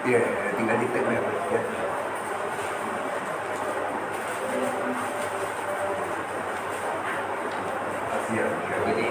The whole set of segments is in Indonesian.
Iya, tinggal di tag ya. Iya, jadi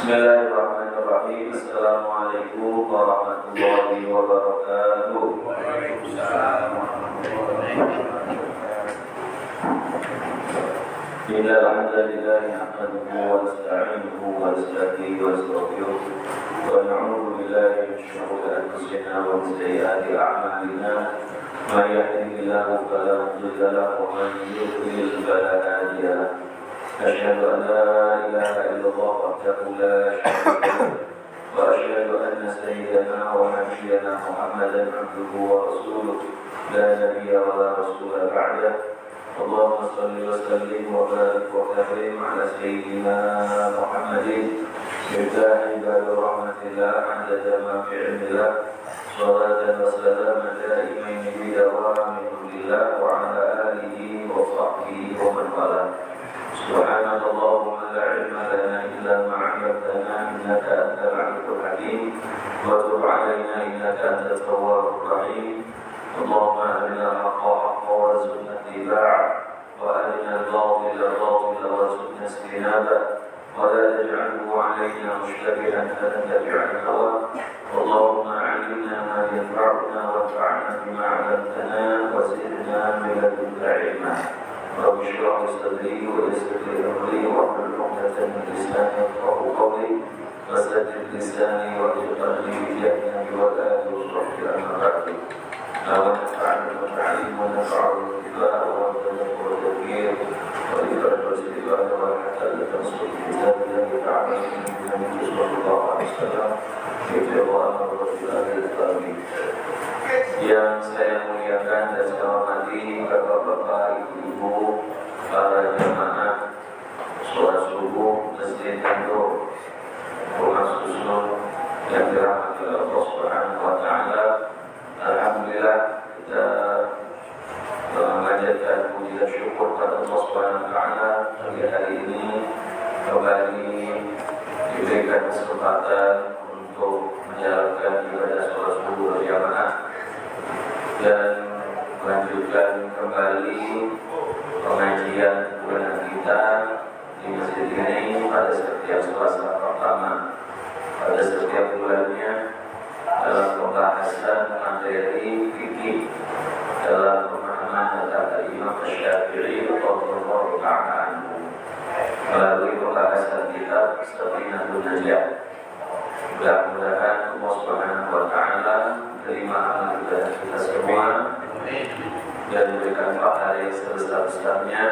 Bismillahirrahmanirrahim. Assalamualaikum warahmatullahi wabarakatuh. Waalaikumsalam warahmatullahi wabarakatuh. Innal hamdalillah nahmaduhu wa nasta'inuhu wa nastaghfiruhu wa nastaghfiruh wa na'udzu billahi min shururi anfusina wa min sayyiati a'malina. May yahdihillahu fala mudilla lahu wa man yudlil fala hadiya lahu. أشهد أن لا إله إلا الله وحده لا شريك له وأشهد أن سيدنا ونبينا محمدا عبده ورسوله لا نبي ولا رسول بعده. اللهم صل وسلم وبارك وكرم على سيدنا محمد مفتاح باب رحمة الله عدد ما في علم الله صلاة وسلاما دائمين بدوام ملك الله وعلى آله وصحبه ومن والاه. سبحانك اللهم لا علم لنا إلا ما علمتنا إنك أنت العليم الحكيم وتب علينا إنك أنت التواب الرحيم. اللهم أرنا الحق حقا وارزقنا اتباعه وأرنا الباطل باطلا وارزقنا اجتنابه ولا تجعله علينا مشتبها فنتبع الهوى. اللهم علمنا ما ينفعنا وانفعنا بما علمتنا وزدنا من لدنك علما. رب اشرح لي صدري ويسر لي امري واحلل عقدة من لساني يفقهوا قولي وسدد لساني واجعل قلبي بجهنم والآل وصحبه أما بعد. ونفعنا بالتعليم ونفعه بالاتباع والتدبر والتدبير وإفادة والاستفادة وحتى تنصر كتاب الله تعالى من النبي صلى الله عليه وسلم ابتغاء مرضات الله العالمين. Yang saya muliakan dan saya hormati bapak-bapak, ibu-ibu, para jamaah sholat subuh Masjid Nur Rumah Susun yang dirahmati oleh Allah Subhanahu wa Ta'ala. Alhamdulillah kita memanjatkan puji dan syukur pada Allah Subhanahu wa Ta'ala pagi hari ini kembali diberikan kesempatan untuk menjalankan ibadah sholat subuh berjamaah dan melanjutkan kembali pengajian bulanan kita di masjid ini pada setiap Selasa pertama pada setiap bulannya dalam pembahasan materi fikih dalam pemahaman kata Imam Syafi'i radhiyallahu ta'ala melalui pembahasan kitab Safinatul Najah. Mudah-mudahan Allah Subhanahu wa Ta'ala terima amal ibadah kita semua dan memberikan pahala yang sebesar-besarnya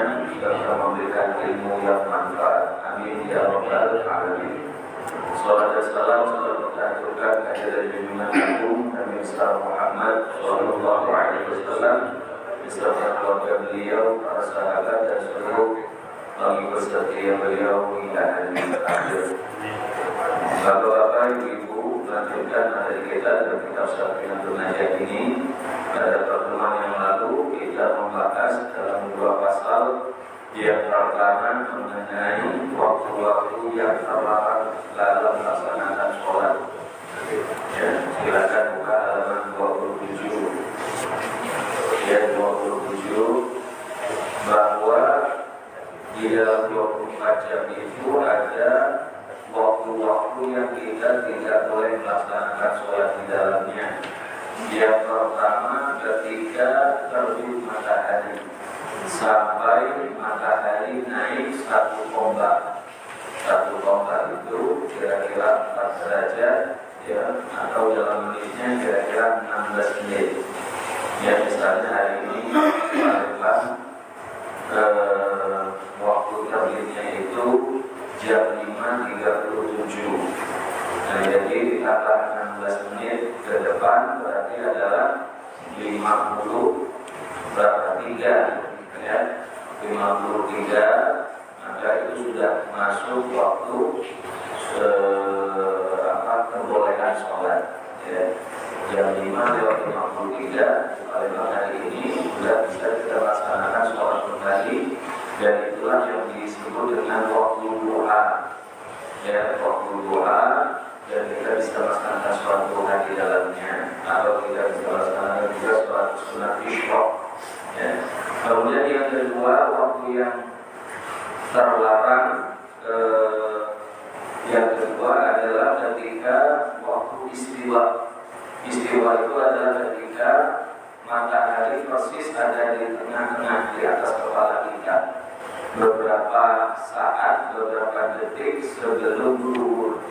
serta memberikan ilmu yang manfaat. Amin ya rabbal alamin. Salam dan salam selalu kita aturkan kepada junjungan agung Nabi besar Muhammad sallallahu alaihi wasallam beserta keluarga beliau, para sahabat dan seluruh pengikut setia beliau hingga hari akhir. Bapak-bapak, ibu-ibu, melanjutkan materi kita dalam kitab Safinatul Najah ini. Pada pertemuan yang lalu kita membahas dalam dua pasal yang pertama mengenai waktu-waktu yang terlarang dalam melaksanakan sholat. Ya, silakan buka halaman 27. Ya, 27 bahwa di dalam 24 jam itu ada waktu-waktu yang kita tidak boleh melaksanakan sholat di dalamnya. Yang pertama ketika terbit matahari sampai matahari naik 1 tombak. 1 tombak itu kira-kira 4 derajat ya, atau dalam menitnya kira-kira 16 menit. Ya, misalnya hari ini waktu terbitnya itu jam 5.37. Nah, jadi ditambah 16 menit ke depan berarti adalah 50 berapa 3 ya, 53, maka itu sudah masuk waktu kebolehan sholat ya. Jam 5:53 pada hari ini sudah bisa kita laksanakan sholat kembali, dan itulah yang disebut dengan waktu duha ya, waktu duha, dan kita bisa laksanakan sholat duha di dalamnya, atau kita bisa laksanakan juga sholat sunat isyraq ya. Kemudian yang kedua, waktu yang terlarang yang kedua adalah ketika waktu istiwa. Istiwa itu adalah ketika matahari persis ada di tengah-tengah di atas kepala kita, beberapa saat, beberapa detik sebelum zuhur.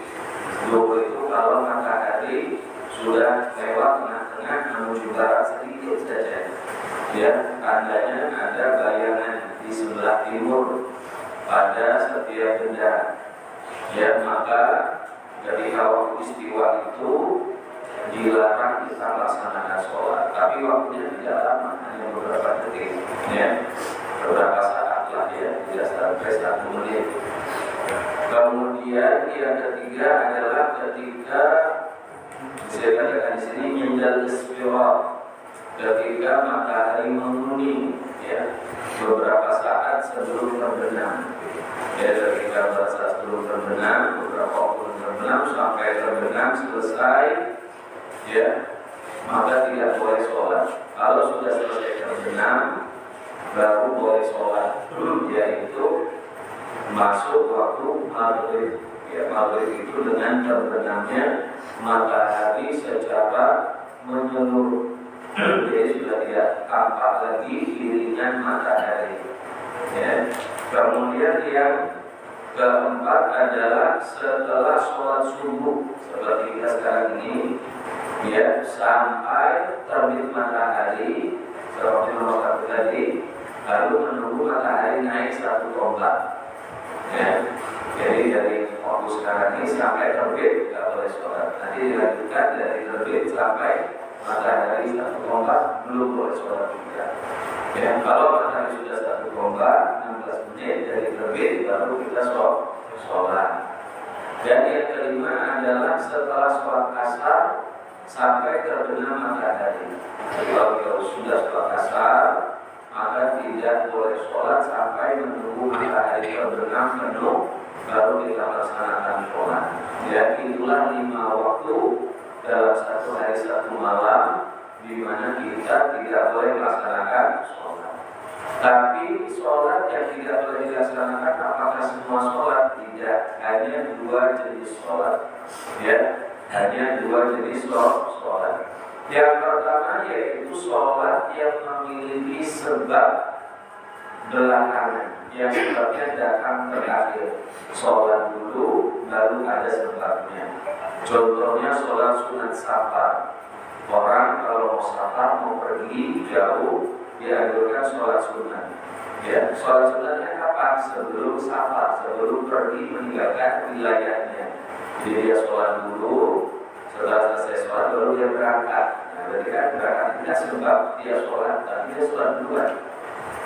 Zuhur itu kalau matahari sudah lewat tengah-tengah menuju barat sedikit saja ya, tandanya ada bayangan di sebelah timur pada setiap benda ya, maka ketika waktu istiwa itu dilarang kita melaksanakan sholat, tapi waktunya tidak lama, hanya beberapa detik ya, beberapa saat lah ya, tidak sampai 1 menit. Kemudian yang ketiga adalah ketika saya katakan di sini indal istirah, ketika matahari menguning ya, beberapa saat sebelum terbenam ya, ketika berasa sebelum terbenam, beberapa waktu terbenam sampai terbenam selesai ya, maka tidak boleh sholat. Kalau sudah selesai terbenam baru boleh sholat, yaitu masuk waktu maghrib ya. Maghrib itu dengan terbenamnya matahari secara menyeluruh, jadi sudah tidak tampak lagi iringan matahari ya. Kemudian yang keempat adalah setelah sholat subuh seperti kita sekarang ini ya, sampai terbit matahari seperti nomor tadi, lalu menunggu matahari naik 1 tombak ya. Jadi dari waktu sekarang ini sampai terbit tidak boleh sholat. Nanti dilanjutkan dari terbit sampai matahari 1 tombak belum boleh sholat juga ya. Kalau matahari sudah 1 tombak 16 menit dari terbit baru kita sholat. Dan yang kelima adalah setelah sholat asar sampai terbenam matahari. Kalau sudah sholat asar maka tidak boleh sholat sampai menunggu matahari terbenam penuh baru kita laksanakan sholat ya. Itulah 5 waktu dalam 1 hari 1 malam di mana kita tidak boleh melaksanakan sholat. Tapi sholat yang tidak boleh dilaksanakan apakah semua sholat? Tidak, hanya 2 jenis sholat ya, hanya 2 jenis sholat. Yang pertama yaitu sholat yang memiliki sebab belakangan, yang sebabnya datang terakhir. Sholat dulu baru ada sebabnya. Contohnya sholat sunat safar. Orang kalau mau safar, mau pergi jauh, dianjurkan sholat sunat ya. Sholat sunatnya kapan? Sebelum safar, sebelum pergi meninggalkan wilayahnya. Jadi dia sholat dulu, setelah selesai sholat baru dia berangkat. Nah, berarti kan berangkat tidak sebab dia sholat, tapi dia sholat duluan.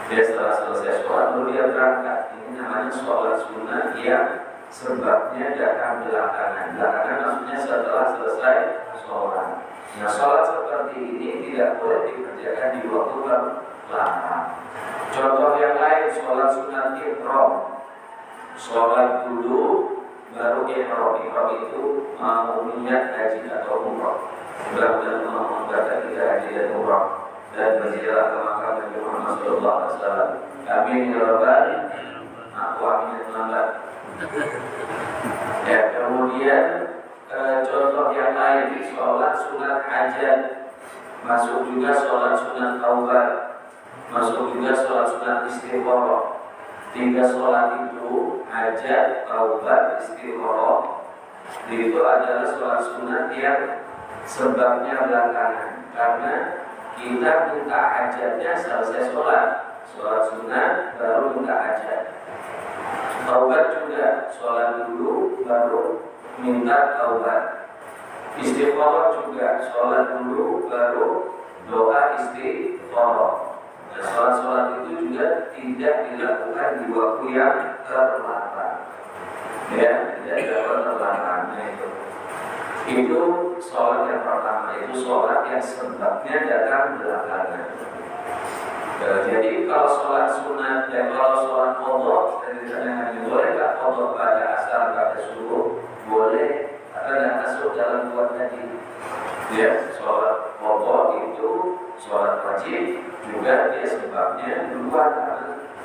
Dia setelah selesai sholat baru dia berangkat. Ini namanya sholat sunat yang sebabnya datang belakangan. Belakangan maksudnya setelah selesai sholat. Nah, sholat seperti ini tidak boleh dikerjakan di waktu terlarang. Contoh yang lain, sholat sunat ihram. Sholat dulu baru ihram. Ihram itu mau niat haji atau umrah. Mudah-mudahan Allah memberkati kita haji dan umrah dan berziarah ke makam Nabi Muhammad SAW. Amin ya rabbal alamin. Aku amin lambat. Ya, kemudian contoh yang lain, sholat sunat hajat. masuk juga sholat sunat taubat, masuk juga sholat sunat istikharah. 3 sholat itu hajat, taubat, istikharah itu adalah sholat sunat yang sebabnya belakangan, karena kita minta hajatnya selesai sholat sunat baru minta hajat. Taubat juga sholat dulu baru minta taubat. Istikharah juga sholat dulu baru doa istikharah. Nah, sholat-sholat itu juga tidak dilakukan di waktu yang terlarang. Ya, tidak dilakukan terlarang. Itu sholat yang pertama, itu sholat yang sebabnya datang belakangan. Jadi kalau sholat sunat dan kalau sholat qadha dari sana boleh nggak qadha pada asar pada subuh? Boleh, karena masuk dalam buat tadi. Ya, sholat qadha itu sholat wajib juga dia sebabnya duluan,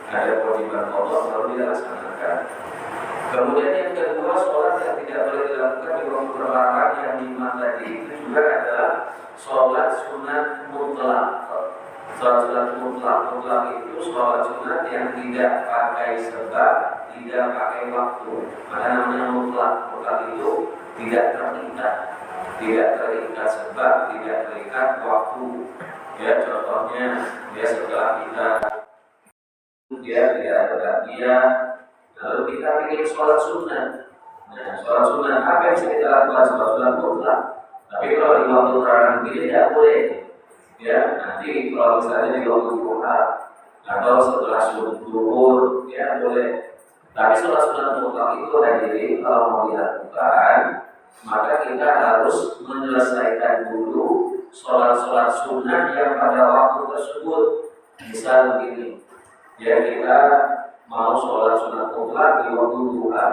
ada kewajiban qadha baru dilaksanakan. Kemudian yang kedua, sholat yang tidak boleh dilakukan di waktu terlarang yang 5 tadi itu juga adalah sholat sunat mutlak. Sholat sunat mutlak itu sholat sunat yang tidak pakai sebab, tidak pakai waktu. Maka namanya mutlak. Mutlak itu tidak terikat sebab, tidak terikat waktu. Ya, contohnya dia setelah kita tidak bergantian, lalu kita ingin sholat sunat. Nah, sholat sunat apa yang kita lakukan? Sholat sunat mutlak. Tapi kalau di waktu terlarang ini tidak boleh. Ya, nanti kalau misalnya di waktu duha atau setelah zuhur, ya boleh. Tapi sholat sunat mutlak itu hadirin kalau mau dilakukan, maka kita harus menyelesaikan dulu sholat sunat yang pada waktu tersebut. Misal begini, ya kita mau sholat sunat mutlak di waktu duha,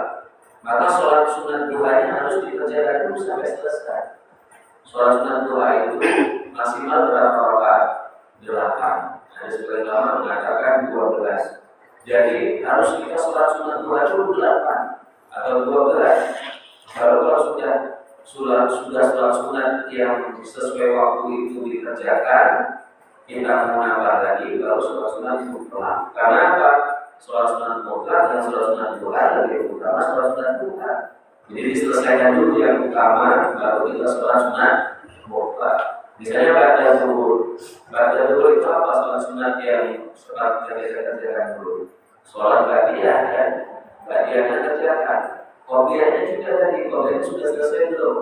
maka sholat sunat duhanya harus dikerjakan dulu sampai selesai. Sholat sunat duha itu maksimal berapa rakaat? 8. Ada sebagian ulama mengatakan 12. Jadi harus kita sholat sunat duha dulu 8 atau 12. Kalau sudah sholat sunat yang sesuai waktu itu dikerjakan, kita menambah lagi baru sholat sunat mutlak. Karena apa? Sholat sunat mutlak dan sholat sunat duha lebih utama sholat sunat duha. Jadi diselesaikan dulu yang utama, baru kita sholat sunat mutlak. Misalnya pada zuhur itu apa? Sholat sunat yang sholat yang kita kerjakan dulu. Sholat ba'diyah kan? Ba'diyahnya kerjakan. Qobliyahnya juga tadi, qobliyahnya sudah selesai belum?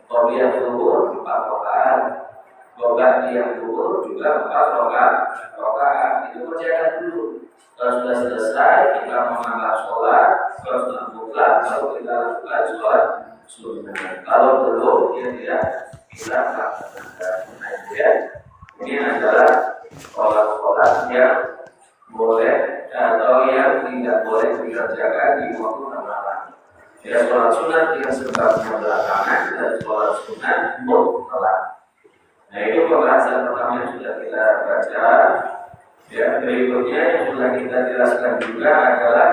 Qobliyah zuhur 4 rakaat. Ba'diyah zuhur juga 4 rakaat. Itu kerjakan dulu. Kalau sudah selesai, kita menambah sholat sunat mutlak, lalu kita lakukan sholat sunat. Kalau belum, dia tidak bisa melaksanakan. Ini adalah sholat yang boleh atau yang tidak boleh dikerjakan di waktu terlarang. Ya, sholat sunat yang sebabnya belakangan dan sholat sunat mutlak. Nah, itu pembahasan pertama yang sudah kita baca. Ya, berikutnya yang sudah kita jelaskan juga adalah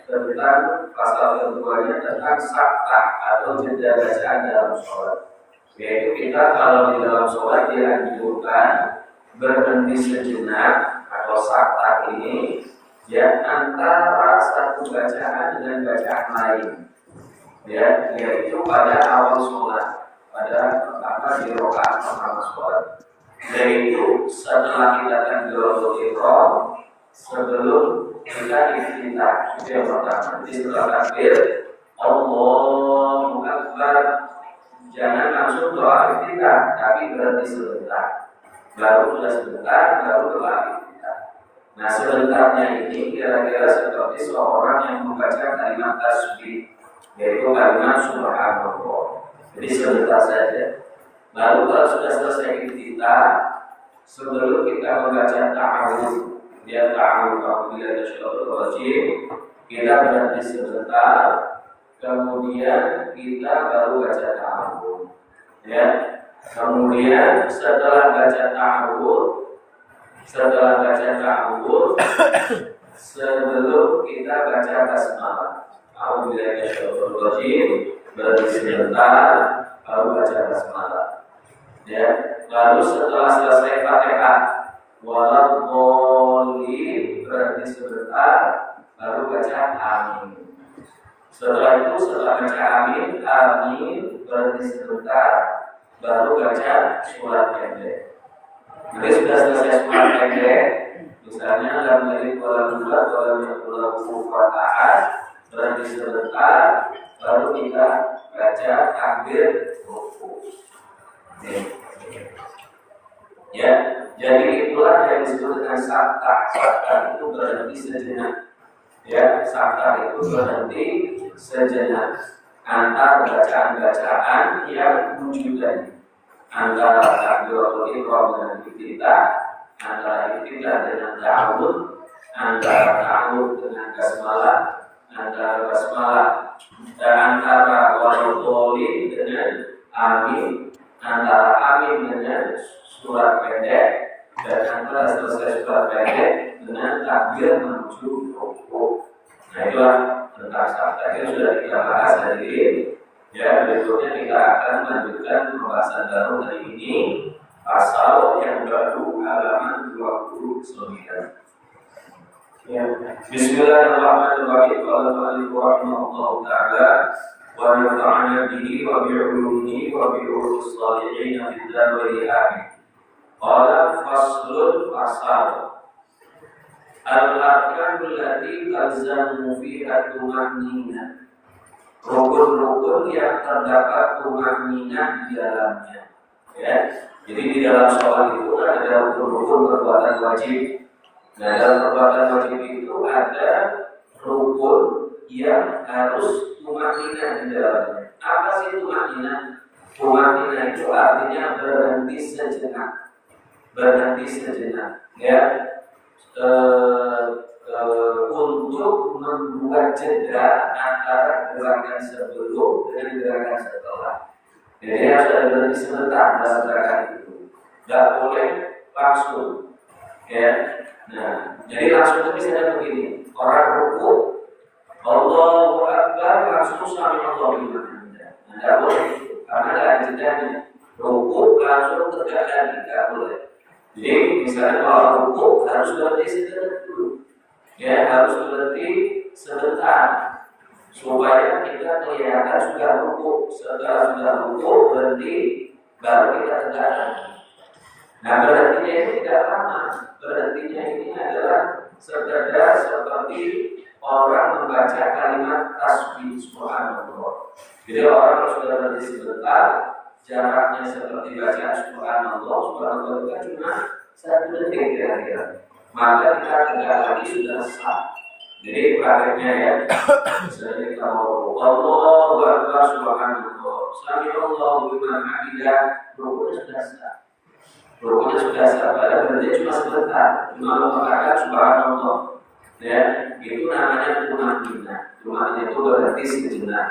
tentang pasal keduanya tentang sakta atau jeda bacaan dalam sholat. Yaitu kita kalau di dalam sholat dianjurkan berhenti sejenak atau sakta ini ya antara satu bacaan dengan bacaan lain. Ya, yaitu pada awal sholat, pada di rakaat pertama sholat. Yaitu setelah kita takbiratul ihram, sebelum kita iftitah, itu yang pertama. Jadi setelah takbir, Allahu Akbar, jangan langsung doa iftitah, tapi berhenti sebentar. Baru sudah sebentar, baru doa iftitah. Nah, sebentarnya ini kira-kira seperti seorang yang membaca kalimat tasbih, yaitu kalimat subhanallah. Jadi sebentar saja. Lalu kalau sudah selesai iftitah, sebelum kita membaca ta'awudz, dia ta'awudz apabila syaitanir rajim, kita berhenti sebentar, kemudian kita baru baca ta'awudz. Ya. Kemudian setelah baca ta'awudz, sebelum kita baca basmalah, apabila syaitanir rajim, berhenti sebentar, baru baca basmalah. Ya, lalu setelah selesai Fatihah, waladhdallin berhenti sebentar, baru baca amin. Setelah itu setelah baca amin berhenti sebentar, baru baca surat pendek. Jadi sudah selesai surat pendek, misalnya dalam dari walam bulat, walam yakulah kufuwan ahad, berhenti sebentar, baru kita baca takbir ruku. Ya, jadi itulah yang disebut dengan saktah. Saktah itu berhenti sejenak. Ya, saktah itu berhenti sejenak antara bacaan-bacaan yang muncul tadi, antara takbiratul ihram dengan iftitah, antara iftitah dengan ta'awud, antara ta'awud dengan basmalah, antara basmalah dan antara waladhdallin dengan amin, antara amin dengan surat pendek, dan antara selesai surat pendek dengan takbir menuju ruku. Nah, itulah tentang saktah. Itu sudah kita bahas hari ini. Ya, berikutnya kita akan melanjutkan pembahasan baru hari ini, pasal yang baru halaman 29. Ya. Bismillahirrahmanirrahim. Al-Mu'allif rahimahullah ta'ala wa nafa'ana bihi wa bi'ulumihi wa bi'ulus salihin fid darain amin. Qala faslun fasal al-arkanul lati talzamu fiha tuma'ninah. Rukun-rukun yang terdapat tuma'ninah di dalamnya. Ya. Jadi di dalam sholat itu ada rukun-rukun perbuatan wajib. Nah, dalam perbuatan wajib itu ada rukun yang harus tuma'ninah di dalamnya. Apa sih tuma'ninah? Tuma'ninah itu artinya berhenti sejenak. Berhenti sejenak, ya, untuk membuat jeda antara gerakan sebelum dan gerakan setelah. Jadi harus ada berhenti sebentar dalam gerakan itu. Tidak boleh langsung, ya. Nah, jadi langsung itu bisa begini. Orang ruku, Allahu Akbar, langsung sami Allahu liman hamidah. Tidak boleh, karena ada jedanya. Ruku langsung tegak lagi, tidak boleh. Jadi misalnya kalau ruku harus berhenti sebentar dulu, ya, harus berhenti sebentar supaya kita kelihatan sudah ruku. Setelah sudah ruku berhenti, baru kita tegak lagi. Nah, berhentinya itu tidak lama. Berhentinya ini adalah sekedar seperti orang membaca kalimat tasbih subhanallah. Jadi orang sudah berhenti sebentar, jaraknya seperti baca subhanallah itu kan cuma 1 detik kira-kira. Maka kita tegak lagi sudah sah. Jadi prakteknya ya, misalnya kita mau Allahu Akbar subhanallah, sami Allahu liman hamidah, rukunya sudah sah. Rukunya sudah sah, padahal berarti cuma sebentar, cuma mengatakan subhanallah. Ya, itu namanya tuma'ninah. Tuma'ninah itu berarti sejenak.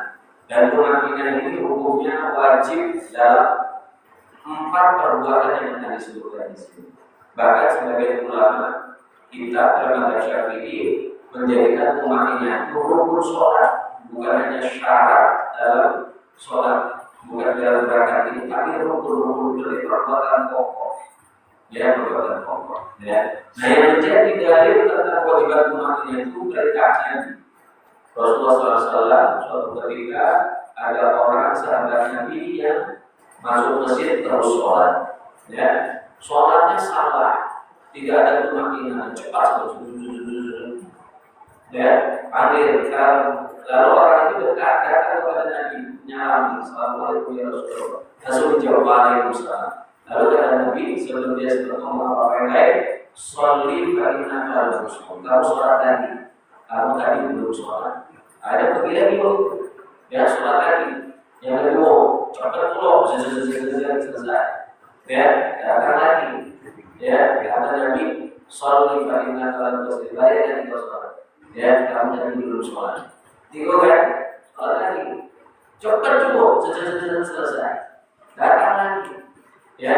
Dan tuma'ninah ini hukumnya wajib dalam 4 perbuatan yang akan disebutkan di sini. Bahkan sebagian ulama kita ulama Syafi'i menjadikan tuma'ninah itu rukun sholat, bukan hanya syarat dalam sholat, bukan dalam rakaat ini, tapi rukun dari perbuatan pokok. Ya, perbuatan pokok. Ya. Nah, yang menjadi dalil tentang kewajiban tuma'ninah itu dari kajian Rasulullah SAW. Suatu ketika ada orang sahabat Nabi yang masuk masjid terus sholat, ya, sholatnya salah, tidak ada tuma'ninah, cepat terus, ya, panggil. Lalu orang itu datang kepada Nabi, nyalam, assalamualaikum ya Rasulullah. Langsung dijawab waalaikumsalam. Lalu kata Nabi sebelum dia ngomong apa yang lain, sholli fa innaka lam tusalli. Kamu sholat lagi, kamu tadi belum sholat. Ada pemilihan itu, ya, sholat lagi. Yang kedua, cepat pulang, selesai. Ya, datang lagi. Ya, kata Nabi, sholli fa innaka lam tusalli. Bayar yang sholat. Ya, kamu tadi belum sholat. Tiga kan, sholat lagi. Cepat cukup, selesai. Datang lagi. Ya,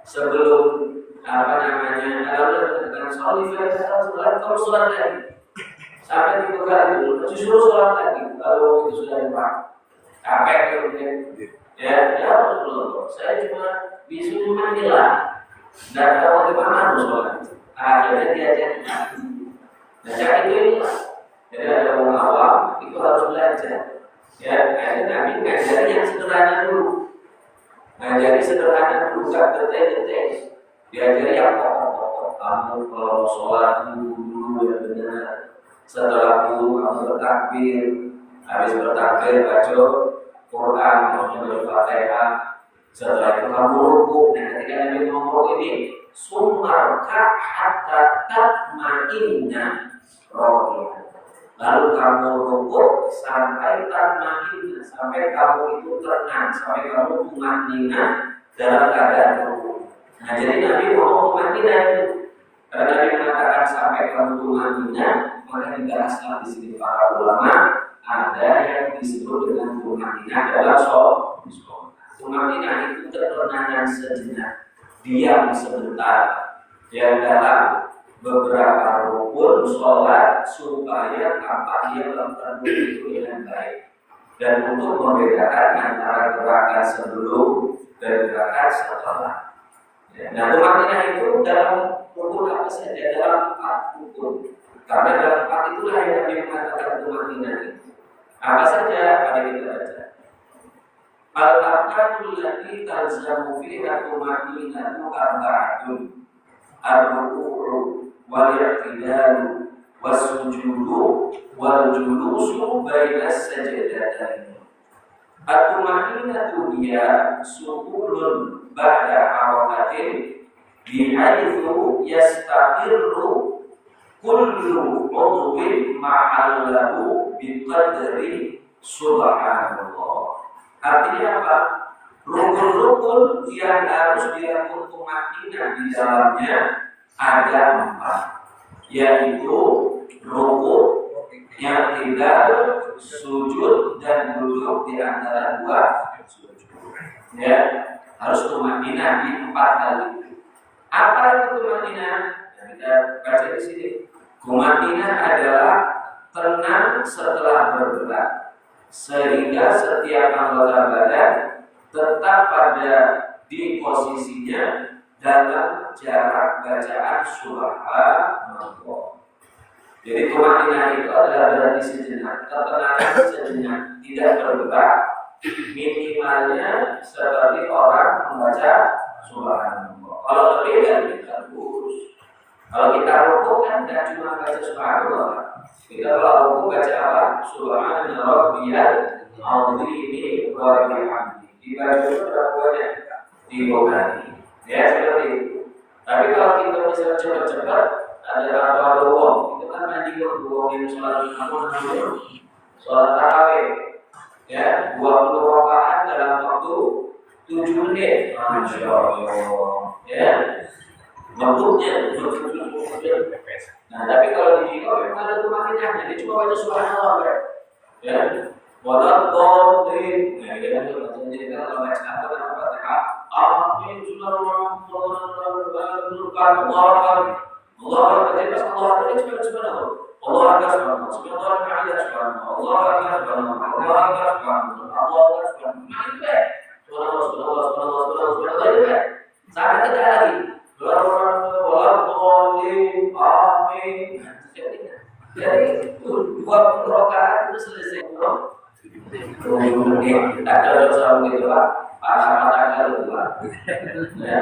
sebelum kalau dengan sholli fa innaka lam tusalli, kamu sholat lagi. Sampai 3 kali dulu, disuruh sholat lagi. Kalau itu sudah dipakai, capek kemudian, ya Rasulullah, saya cuma disuruh mandilah. Dan kalau bagaimana harus sholat? Akhirnya diajarkan. Nah, cara itu inilah. Jadi ada orang awam itu harus belajar. Ya, akhirnya Nabi ngajari yang sederhana dulu. Ngajari sederhana dulu, gak detail-detail. Diajari yang pokok-pokok. Kamu kalau sholat dulu yang benar. Setelah itu kamu bertakbir. Habis bertakbir baca Quran, maksudnya Al-Fatihah. Setelah itu kamu rukuk. Nah, ketika Nabi ngomong ini, sumarka hatta tatma'inna rohiyah. Lalu kamu rukuk sampai tatma'inna, sampai kamu itu tenang, sampai kamu tumanina dalam keadaan rukuk. Nah, jadi Nabi ngomong tumanina itu. Karena Nabi mengatakan sampai kamu tumanina, maka dibahaslah di sini para ulama ada yang disebut dengan tumanina dalam sholat. Tumanina itu ketenangan sejenak, diam sebentar, yang dalam beberapa rukun sholat supaya tampak dia melakukan itu dengan baik, dan untuk membedakan antara gerakan sebelum dan gerakan setelah. Nah, tumanina itu dalam rukun apa saja, dalam 4 rukun. Karena dalam 4 itulah yang Nabi mengatakan tumanina itu. Apa saja? Mari kita baca. Al-arkanul lati talzamu fiha tumaninatu arba'atun ar-ruku'u wal-i'tidalu was-sujudu wal-julusu bainas sajdatayn. At-tumaninatu hiya sukunun ba'da harakatin bihaitsu yastaqirru kullu udwin ma'allahu biqadri subhanallah. Artinya apa? Rukun-rukun yang harus dilakukan tumanina di dalamnya ada 4, yaitu rukun, yang tidak sujud dan duduk di antara 2 sujud. Ya, harus tumanina di 4 hal itu. Apa itu tumanina? Kita baca di sini. Tumanina adalah tenang setelah bergerak, sehingga setiap anggota badan tetap pada di posisinya dalam jarak bacaan subhanallah. Jadi tumanina itu adalah berarti sejenak, ketenangan sejenak, tidak bergerak, minimalnya seperti orang membaca subhanallah. Kalau lebih dari terus, kalau kita rukuk kan tidak cuma baca subhanallah. Kita kalau rukuk baca apa? Subhana rabbiyal azim wa bihamdihi. Dibaca berapa banyak? 3 kali. Ya, seperti itu. Tapi kalau kita bisa cepat-cepat, ada apa doang? Itu kan mandi doang yang sholat sholat tarawih. Ya, 20 rakaat dalam waktu 7 menit. Masya Allah. Ya, waktunya 7 menit. Nah, tapi kalau di jika memang ada tumanina, jadi cuma baca subhanallah, ya. Walau qadrin, ya, jadi kalau baca apa dan Fatihah, amin, subhanallah, Allah, jadi pas Allah itu cuma subhanallah, Allah akbar, subhanallah, subhanallah, Allah akbar, subhanallah, Allah akbar, subhanallah, Allah akbar, subhanallah, subhanallah, sampai 3 lagi. Amin. Jadi 20 rakaat itu selesai. Ada dosa begitu Pak. Pasal itu Pak. Ya,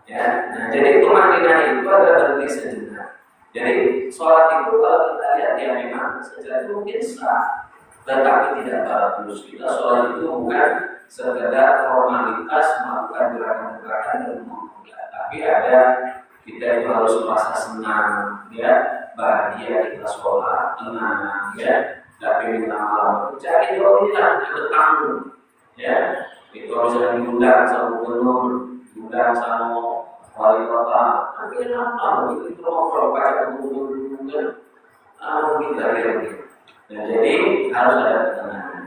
ya. Nah, jadi tumanina itu adalah berarti sejenak. Jadi sholat itu kalau kita lihat ya memang secara mungkin sah, tetapi tidak bagus. Kita sholat itu bukan sekedar formalitas melakukan gerakan-gerakan dan tapi ada kita itu harus merasa senang, ya, bahagia kita sholat, tenang, ya, tapi minta malam. Jadi inilah ada tamu, ya, itu bisa diundang sama gubernur, diundang sama wali kota, tapi kenapa? Itu ngobrol baca buku, kita lihat. Jadi harus ada ketenangan.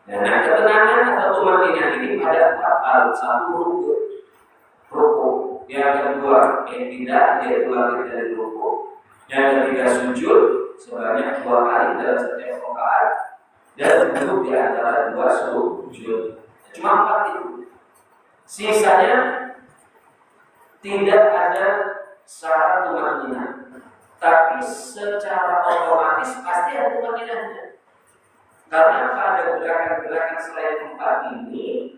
Nah, ketenangan atau tumanina ini ada 4 hal. 1 rukuk. Yang kedua, tidak, yaitu lari dari rukuk. Yang ketiga, sujud sebanyak 2 kali dalam setiap rakaat, dan duduk di antara 2 sujud. Cuma 4 itu. Sisanya tidak ada syarat tumanina, tapi secara otomatis pasti ada tumaninanya. Karena pada gerakan-gerakan selain 4 ini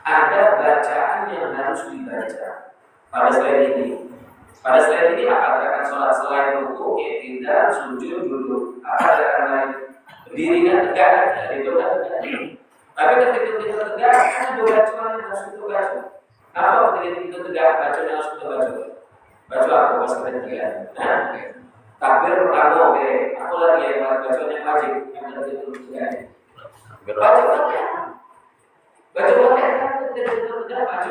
ada bacaan yang harus dibaca. Pada slide ini apa gerakan sholat selain ruku, i'tidal, sujud, duduk? Apa gerakan lain? Berdirinya tegak, itu kan tegak. Tapi ketika kita tegak, kan ada bacaan yang harus kita baca. Apa ketika kita tegak, bacaan yang harus kita baca? Baca apa? Pas kita tegak. Nah, takbir pertama, oke. Aku lagi yang bacaan yang wajib, yang harus kita tegak. Baca Fatihah. Baca Fatihah kan ketika kita tegak, baca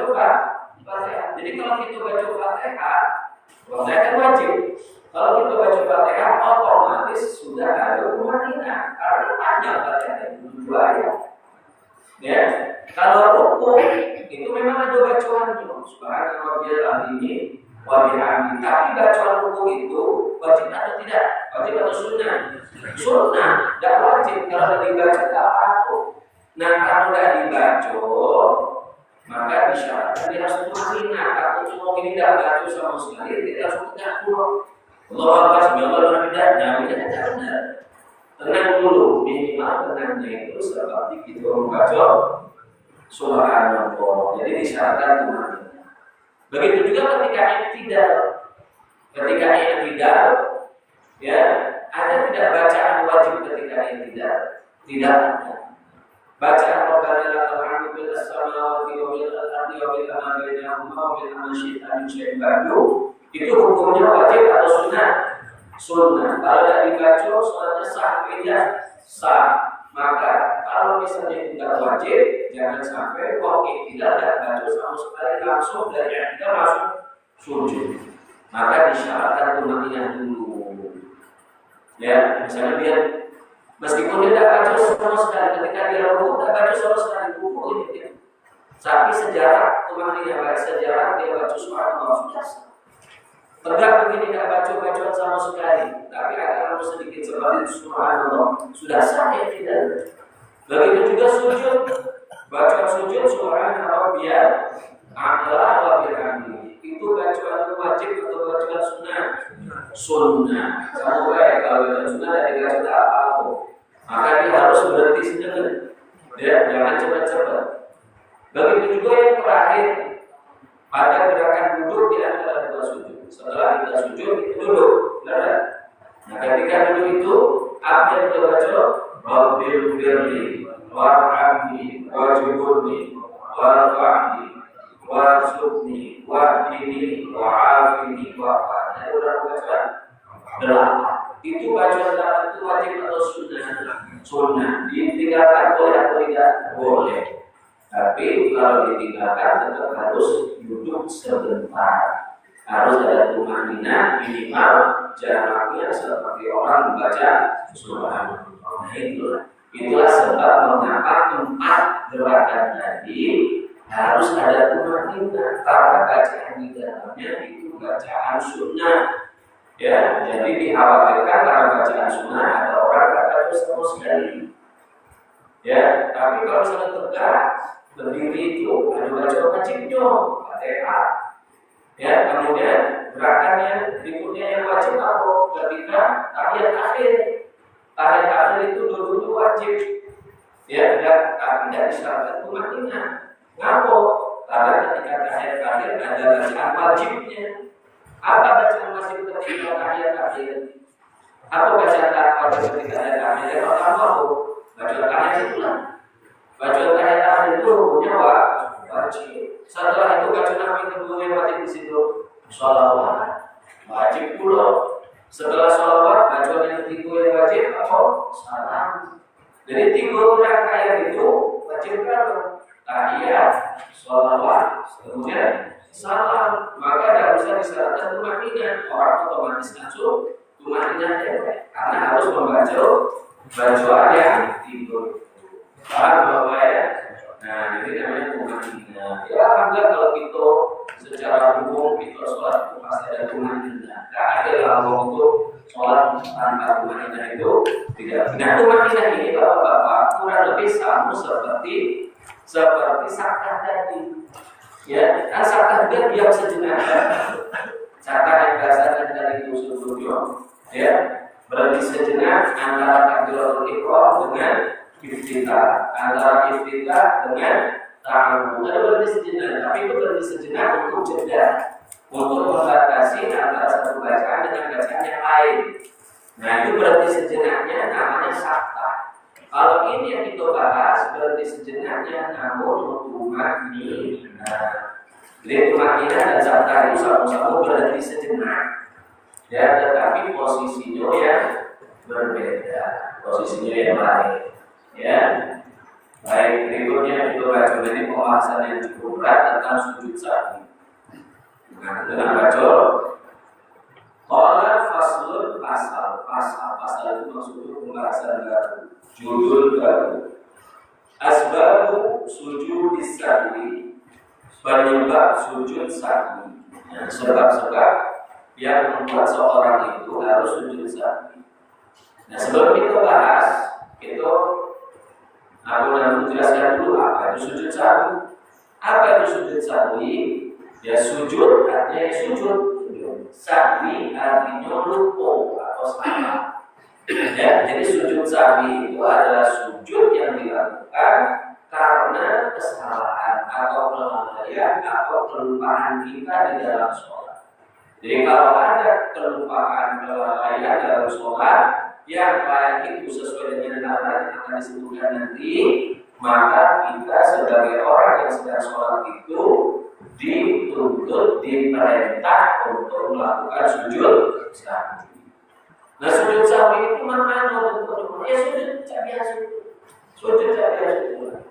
Fatihah. Jadi kalau kita baca Fatihah kan wajib. Kalau kita baca Fatihah, otomatis sudah ada tumanina. Karena panjang Fatihah itu 2 ayat. Ya, kalau ruku itu memang ada bacaannya. Subhanallah ini wa bihamdi. Tapi bacaan ruku itu wajib atau tidak? Wajib atau sunnah? Sunnah, tidak wajib. Kalau dibaca tidak apa-apa. Nah, kalau tidak dibaca, maka disyaratkan dia harus tumanina. Kalau cuma ini tidak baca sama sekali, dia harus tegak dulu. Allah Akbar, subhanallah, tidak benar. Tenang dulu, minimal tenangnya itu seperti kita membaca subhanallah. Jadi disyaratkan tumanina. Begitu juga ketika i'tidal. Ketika i'tidal, ya, ada tidak bacaan wajib ketika i'tidal? Tidak ada. Bacaan Rabbana lakal hamdu bil samawati wa bil ardi wa bil ma bainahuma wa bil ma syi'ta min syai'in ba'du itu hukumnya wajib atau sunnah? Sunnah. Kalau tidak dibaca sholatnya sah atau tidak? Sah. Maka kalau misalnya tidak wajib, jangan sampai kok tidak baca sama sekali langsung dari yang tidak masuk sujud. Maka disyaratkan tumanina dulu. Ya, misalnya dia meskipun dia tidak baca sama sekali ketika dia ruku, tidak baca sama sekali ruku ini. Tapi sejarah tumanina, sejarah dia baca subhanallah sudah sah. Tegak begini tidak baca-bacaan sama sekali, tapi agak sedikit seperti subhanallah sudah sah ya tidak. Begitu juga sujud, bacaan sujud subhanallah biar adalah wa bihamdi. Itu bacaan wajib atau bacaan sunnah? Sunnah. Kamu baik kalau bacaan sunnah dari baca apa-apa, maka dia harus berhenti sejenak. Ya, jangan cepat-cepat. Begitu juga yang terakhir, pada gerakan duduk di antara 2 sujud. Setelah kita sujud, itu duduk. Benar? Nah, ketika duduk itu, apa yang kita baca? Rabbil firli, warhamni, wajibuni, warfa'ni, warzuqni, wahdini, wa'afini, wa'afani. Itu udah baca 8. Itu bacaan 8 itu wajib atau sunnah? Sunnah. Ditinggalkan boleh atau tidak? Boleh. Tapi kalau ditinggalkan tetap harus duduk sebentar. Harus ada tumanina minimal jaraknya seperti orang membaca subhanallah. Nah, itulah sebab mengapa 4 gerakan tadi harus ada tumanina karena bacaan di dalamnya itu bacaan sunnah. Ya, jadi dikhawatirkan karena bacaan sunnah ada orang tak baca sama sekali. Ya, tapi kalau sudah tegak berdiri itu ada bacaan wajibnya, Fatihah. Ya, kemudian gerakannya berikutnya yang wajib apa? Ketika tahiyat akhir. Tahiyat akhir itu dulu wajib. Ya, dan tapi tidak disyaratkan tumanina. Ngapa? Karena ketika tahiyat akhir ada bacaan wajibnya. Apa bacaan wajib ketika tahiyat akhir? Apa bacaan wajib ketika tahiyat akhir? Yang pertama bacaan tahiyat itulah. Bacaan tahiyat akhir itu hukumnya wajib. Setelah itu bacaan apa yang kedua yang wajib di situ? Sholawat. Wajib pula. Setelah sholawat, bacaan yang ketiga yang wajib apa? Salam. Jadi 3 rangkaian itu wajib berapa? Tahiyat, sholawat, kemudian salam. Maka tidak bisa disyaratkan tumanina. Orang otomatis langsung tumanina karena harus membaca bacaan yang 3. Paham bahwa ya? Nah, ini namanya tumanina. Ya, alhamdulillah kalau kita secara umum kita sholat itu pasti ada tumanina. Tidak ada langsung itu sholat tanpa tumanina itu tidak. Nah, tumanina ini bapak-bapak kurang lebih sama seperti sakit tadi. Ya, kan sakta juga diam sejenak. Sakta yang berdasarkan dari usul tujuh, ya, berarti sejenak antara takbiratul ihram dengan iftitah, antara iftitah dengan ta'awun. Ada berarti sejenak, tapi itu berarti sejenak untuk jeda, untuk membatasi antara satu bacaan dengan bacaan yang lain. Nah, itu berarti sejenaknya namanya sakta. Kalau ini yang kita bahas berarti sejenaknya namun tumakninah. Jadi tumakninah dan sakta itu sama-sama berarti sejenak. Ya, tetapi posisinya yang berbeda, posisinya yang lain. Ya, baik, berikutnya kita baca ini pembahasan yang cukup berat tentang sujud sahwi. Nah, dengan baca qala faslun pasal itu maksudnya pembahasan baru, judul baru. Asbabu sujud sahwi, penyebab sujud sahwi. Nah, sebab-sebab yang membuat seorang itu harus sujud sahwi. Nah, sebelum kita bahas itu, aku nanti menjelaskan dulu apa itu sujud sahwi. Apa itu sujud sahwi? Ya, sujud artinya sujud. Sahwi artinya lupa atau salah. Ya, jadi sujud sahwi itu adalah sujud yang dilakukan karena kesalahan atau kelalaian atau kelupaan kita di dalam sholat. Jadi kalau ada kelupaan kelalaian dalam sholat yang baik itu sesuai dengan arahan yang akan disebutkan nanti, maka kita sebagai orang yang sedang sholat itu dituntut, diperintah untuk melakukan sujud sahwi. Nah, sujud sahwi itu mana bentuknya? Ya sujud biasa, sujud biasa.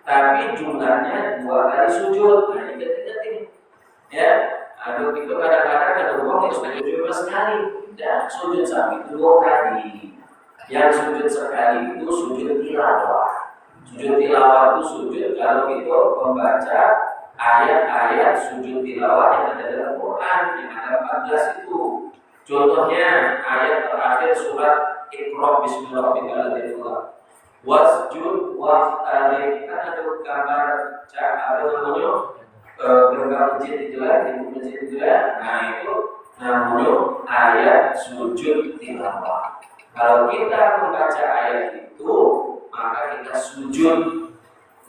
Tapi jumlahnya 2 kali sujud. Nah, ingat-ingat. Ya, aduh itu kadang-kadang ada orang yang sujud cuma sekali. Dan sujud sahwi itu 2 kali. Yang sujud sekali itu sujud tilawah. Sujud tilawah itu sujud kalau itu membaca ayat-ayat sujud tilawah yang ada dalam Quran, yang ada 14 itu. Contohnya ayat terakhir surat Iqra bismillahirrahmanirrahim. Wasjud waqtarib, kan ada gambar apa namanya gambar masjid itu lah, masjid itu lah. Nah, itu namanya ayat sujud tilawah. Kalau kita membaca ayat itu, maka kita sujud,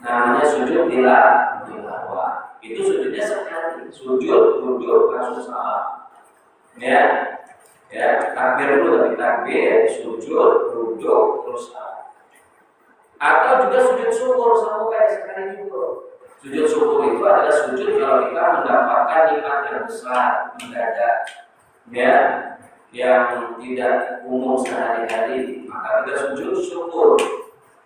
namanya sujud tilawah. Itu sujudnya sekali, sujud, duduk, langsung salam. Ya, takbir dulu, tapi takbir, sujud, duduk, terus salam. Atau juga sujud syukur sama kayak sekali juga. Sujud syukur itu adalah sujud kalau kita mendapatkan nikmat yang besar, mendadak, ya, yang tidak umum sehari-hari, maka kita sujud syukur.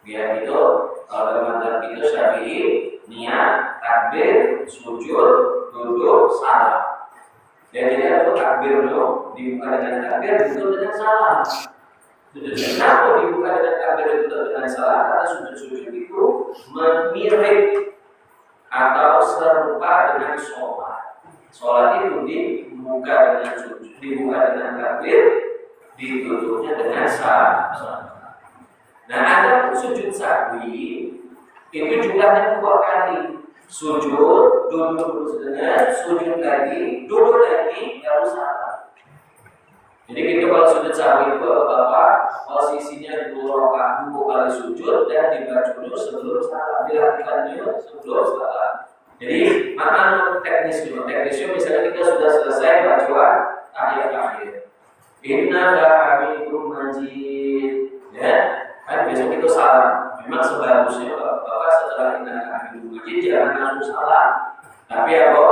Ya, itu kalau dalam madzhab itu Syafi'i, niat, takbir, sujud, duduk, salam. Jadi ada takbir dulu, dibuka dengan takbir, ditutup dengan salam. Kenapa dibuka dengan takbir, ditutup dengan salam? Karena sujud-sujud itu mirip atau serupa dengan sholat. Sholat itu dibuka dengan sujud, dibuka dengan takbir, ditutupnya dengan salam. Nah, ada sujud sahwi itu jumlahnya 2 kali. Sujud, duduk sebenarnya, sujud lagi, duduk lagi, baru salam. Jadi kita kalau sujud sahwi itu Bapak posisinya 2 rakaat 2 kali sujud dan dibaca dulu sebelum salam, dilakukan dulu sebelum salam. Jadi mana teknisnya? Teknisnya misalnya kita sudah selesai bacaan tahiyat akhir. Inna hamidum majid. Ya, kan besok itu salam. Memang seharusnya Bapak setelah inna hamidum majid jangan langsung salam. Tapi apa?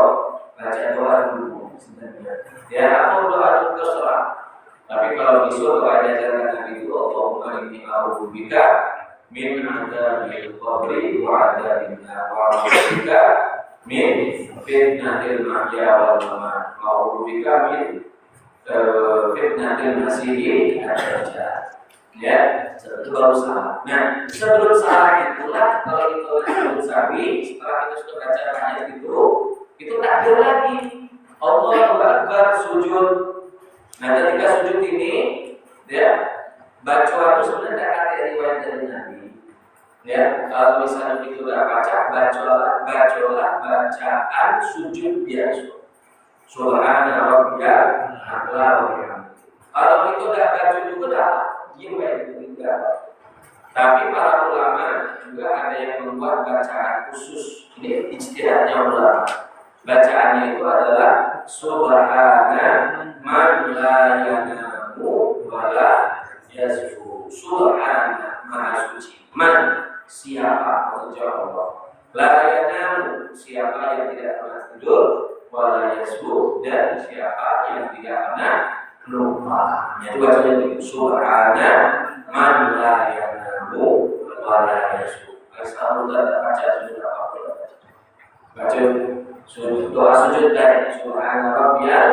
Baca doa dulu sebenarnya. Ya, atau doa itu terserah. Tapi kalau disuruh doa ajaran Nabi itu Allahumma inni a'udzubika min adzabil qabri wa adzabin nar wa a'udzubika min fitnatil mahya wal mamat wa a'udzubika min fitnatil masih ad-dajjal. Ya, itu baru salah. Nah, sebelum salah itulah kalau itu sebelum sahwi, setelah kita sudah baca ayat itu takbir lagi. Allahu Akbar, sujud. Nah, ketika sujud ini, ya, bacaan itu sebenarnya ada riwayat dari Nabi. Ya, kalau misalnya itu nggak bacalah bacaan sujud biasa. Subhana rabbiyal a'la. Kalau itu nggak baca juga, gimana juga. Tapi para ulama juga ada yang membuat bacaan khusus. Ini ijtihadnya ulama. Bacaannya itu adalah Subhana man la yanamu wa la yazfu. Subhana maha suci. Man siapa maksudnya Allah. La yanamu siapa yang tidak pernah tidur, wa la yazfu dan siapa yang tidak pernah lupa. Itu bacanya itu Subhana man la yanamu wa la yazfu. Asal kita baca sujud apa-apa. Baca sujud doa sujud dari Subhana rabbiyal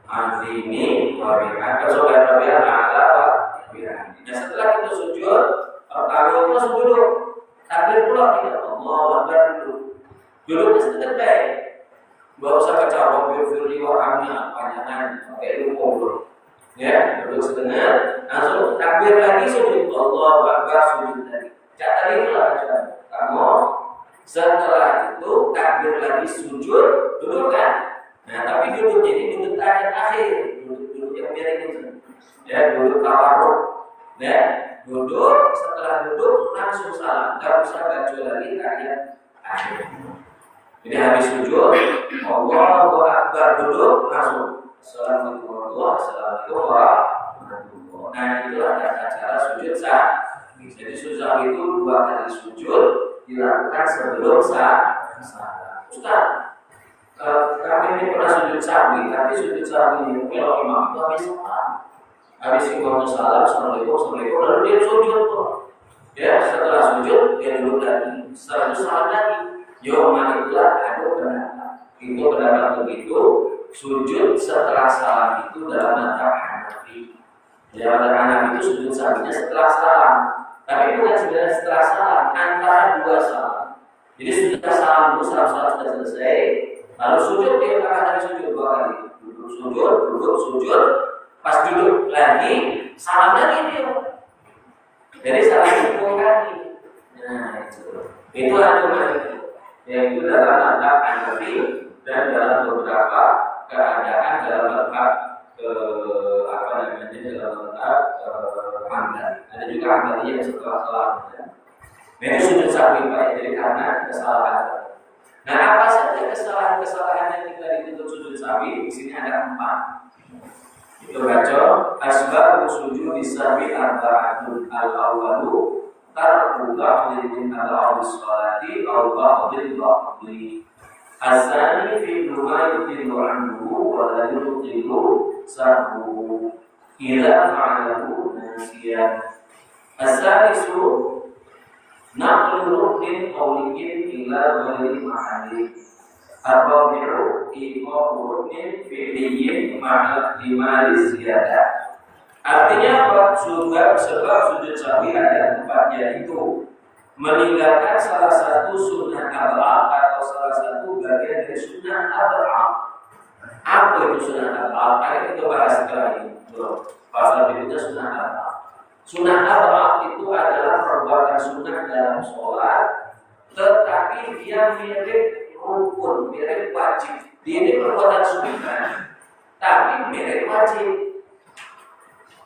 azimi wa bihamdihi subhana rabbiyal a'la wa bihamdihi. Dan setelah itu sujud, pertama itu langsung duduk. Takbir pula kita Allahu Akbar duduk. Duduknya sedikit baik. Enggak usah baca Rabbil firli warhamni panjangan pakai lupa. Ya, duduk setengah, langsung takbir lagi sujud Allahu Akbar sujud lagi. Tadi itulah bacaan. Kamu setelah itu takbir lagi sujud, duduk kan? Nah, tapi duduk ini duduk akhir, duduk yang miring itu. Ya, duduk tawarruk. Ya, duduk, setelah duduk langsung salam. Enggak usah baca lagi tahiyat akhir. Jadi habis sujud, Allahu Akbar duduk langsung Assalamualaikum warahmatullahi wabarakatuh. Nah, itulah cara sujud sah. Jadi sujud itu 2 kali sujud dilakukan sebelum salam. Ustaz, kami ini pernah sujud sahwi, tapi sujud sahwi ini kalau imam itu habis salam. Habis imam salam, assalamualaikum, lalu dia sujud tuh. Ya, setelah sujud dia duduk lagi, setelah itu salam lagi. Yoma itulah ada pendapat. Itu pendapat begitu. Sujud setelah salam itu dalam mazhab Hanafi. Dalam mazhab Hanafi itu sujud sahwinya setelah salam. Tapi bukan sebenarnya setelah salam, antara 2 salam. Jadi sudah salam dulu, salam sudah selesai. Lalu sujud dia katakan sujud 2 kali. Duduk, sujud. Pas duduk lagi, salam lagi dia. Jadi salam 2 kali. Nah itu ada Maliki. Yaitu dalam mazhab Hanafi dan dalam beberapa keadaan dalam mazhab dalam mazhab Hambali. Ada juga Hambali yang setelah salam. Nah, itu sujud sahwi Pak, jadi karena kesalahan. Nah, apa saja kesalahan yang kita dituntut sujud sahwi? Di sini ada 4. Itu baca asbab sujud sahwi arba'atun al-awwalu tarku ba'dhin al-awwal salati aw ba'dhin ba'dhi. Asani fi ma yutilu anhu wa la yutilu sahwu ila fa'alahu nasiyan. Asalisu naqlu ruknin qawliyin ila ghairi mahalli. Ar-rabi'u iqamu ruknin fi'liyin ma'al ihtimali ziyadah. Artinya apa? Sebab sujud sahwi ada 4, yaitu meninggalkan salah satu sunnah ab'ad atau salah satu bagian dari sunnah ab'ad. Apa itu sunnah ab'ad? Akan kita bahas setelah ini. Pasal berikutnya sunnah ab'ad. Sunnah ab'ad itu adalah perbuatan sunnah dalam sholat, tetapi dia mirip rukun, mirip wajib. Dia ini perbuatan sunnah, tapi mirip wajib.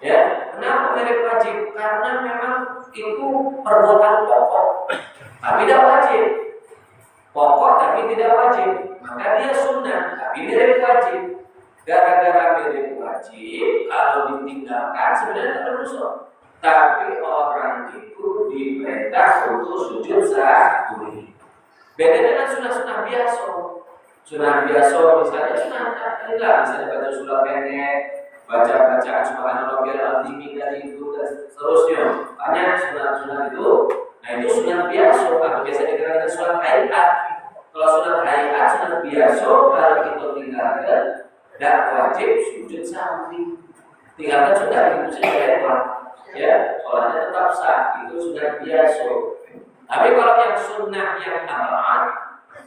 Ya, kenapa mirip wajib? Karena memang itu perbuatan pokok, tapi tidak wajib. Pokok tapi tidak wajib, maka dia sunnah, tapi mirip wajib. Gara-gara mirip wajib, kalau ditinggalkan sebenarnya tidak dosa. Tapi orang itu diperintah untuk sujud sahwi. Beda dengan sunnah-sunnah biasa. Sunnah biasa misalnya sunnah misalnya baca surah pendek, baca bacaan subhanallah biar al-azimi dari itu dan seterusnya. Banyak sunnah itu. Nah itu sunnah biasa atau biasa dikatakan sunnah hayat. Kalau sunnah hayat, sunnah biasa kalau kita tinggalkan tidak wajib sujud sahwi. Tinggalkan sudah itu saja ya, sholatnya tetap sah. Itu sunnah biasa. Tapi kalau yang sunnah yang ab'ad,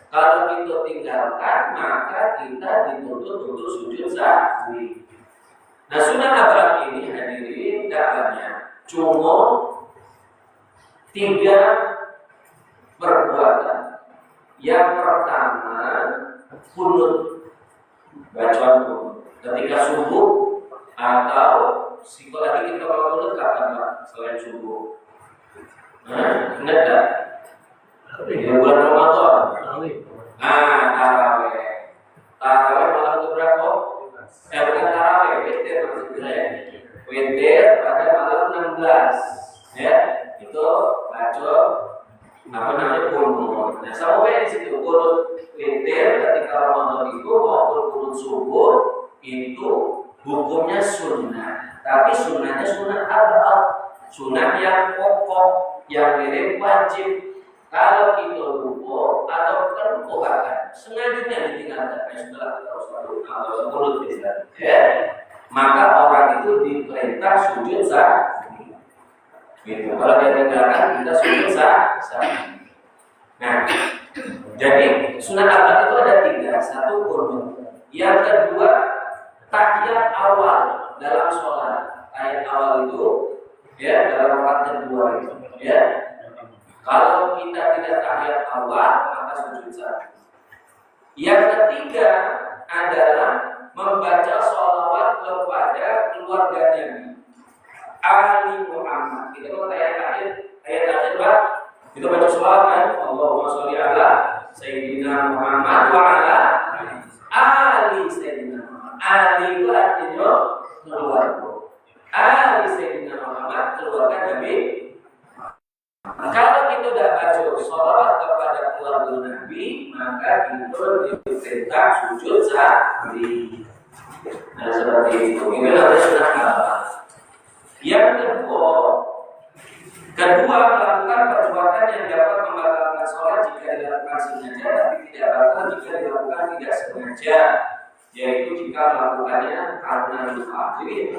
kalau kita tinggalkan maka kita dituntut untuk sujud sahwi. Nah sunnah ab'ad ini hadirin tidak banyak, cuma 3 Yang pertama, kunut, bacaan kunut ketika subuh atau psikologi kita kalau kunut kapan Pak? Selain subuh. Nah, ingat tak? Di bulan Ramadan. Taraweh. Taraweh malam itu berapa? Bukan taraweh, witir maksudnya. Witir pada malam 16. Ya, itu baca apa namanya kunut. Nah, sampai di situ kunut witir ketika Ramadan itu maupun kunut subuh itu hukumnya sunnah. Tapi sunnahnya sunnah abad, sunnah yang pokok, yang mirip wajib. Kalau kita lupa atau terlupakan, sengaja ditinggalkan setelah kita atau kunut tidak, ya, maka orang itu diperintah sujud sah. Gitu. Kalau dia tinggalkan, kita sujud sah. Nah, jadi sunat abad itu ada 3. Satu kunut. Yang kedua tahiyat awal dalam sholat. Tahiyat awal itu, ya, dalam rakaat kedua itu, ya. Kalau kita tidak tahiyat awal, maka sujud sah. Yang ketiga adalah membaca sholawat kepada keluarga Nabi Ali Muhammad. Kita kalau ayat terakhir Pak, kita baca sholawat kan? Allahumma sholli ala Sayyidina Muhammad wa ala Ali Sayyidina Muhammad. Ali itu artinya keluarga. Ali Sayyidina Muhammad, keluarga Nabi. Kalau kita sudah baca sholawat kepada keluarga Nabi, maka itu diperintah sujud sahwi. Nah, seperti itu. Ini adalah sunnah abad. Yang kedua melakukan perbuatan yang dapat membatalkan sholat jika dilakukan sengaja, tapi tidak batal jika dilakukan tidak sengaja, yaitu jika melakukannya karena lupa. Jadi